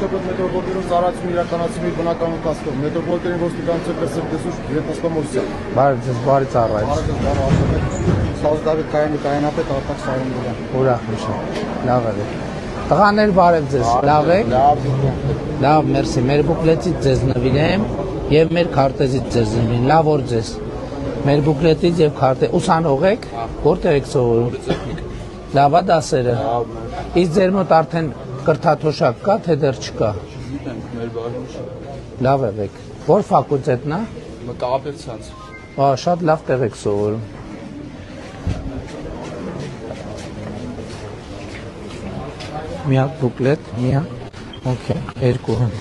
շոկոտ մետրոպոլիտենում ծառայություն իրականացնում իր բնական ընթացքով։ Մետրոպոլիտենի ոստիկանության կրսրտեսուր Վետաս Կոմորսյան։ Բարև ձեզ, բարի ծառայություն։ Բարև ձեզ, բարև Արտակ։ Սազդավիթ Կայանի կայանապետ Արտակ Սարոնդյան։ Ուրախ նշան։ Լավ եք։ Տղաներ բարև ձեզ, լավ եք։ Լավ, մերսի։ Մեր բուկլետից ձեզ նվիրեմ եւ մեր քարտեզից ձեզ նվիրեմ։ Լավ օր ձեզ։ Մեր բուկլետից եւ քարտե ուսանող եք, որտեղ եք սովորում։ Լավ է դասերը։ Իսկ ձեր մոտ արդեն կրթաթոշակ կա, թե դեռ չկա։ Գիտենք, մեր բարոշը։ Լավ եք։ Որ ֆակուլտետն է։ Մտաղապետցանց։ Շատ լավ տեղ եք սովորում։ Մի հատ բուկլետ, մի հատ։ Okay, երկու հատ։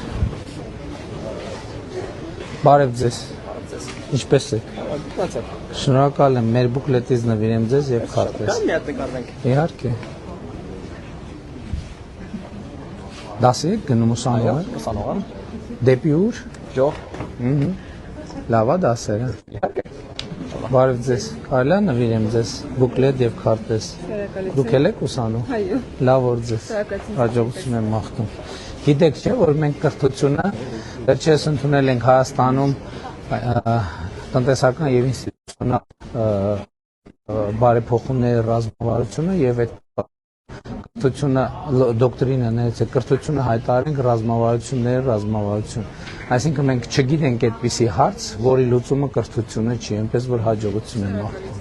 Բարև ձեզ։ Ինչպես եք։ Շնորհակալ եմ, մեր բուկլետից նվիրեմ ձեզ եւ քարտեզ։ Մի հատ նկարենք։ Իհարկե։ Դասի եք գնում ուսանող եք։ Ուսանող եմ։ Դեպի ուր։ Ջող։ Լավ է դասերը։ Իհարկե։ Բարև ձեզ։ Կարելի է նվիրեմ ձեզ բուկլետ եւ քարտեզ։ Դուք եք ուսանող։ Այո։ Լավ օր ձեզ։ Հաջողություն եմ մաղթում։ Գիտեք չէ, որ մենք կրթությունը վերջերս ընդունել ենք Հայաստանում տնտեսական եւ ինստիտուցիոնալ բարեփոխումների ռազմավարությունը եւ այդ կրթությունը դոկտրինը ներեցե կրթությունը հայտարարենք ռազմավարություն, այսինքն մենք չգիտենք այդպիսի հարց, որի լուծումը կրթությունը չի, այնպես որ հաջողություն եմ մաղթում։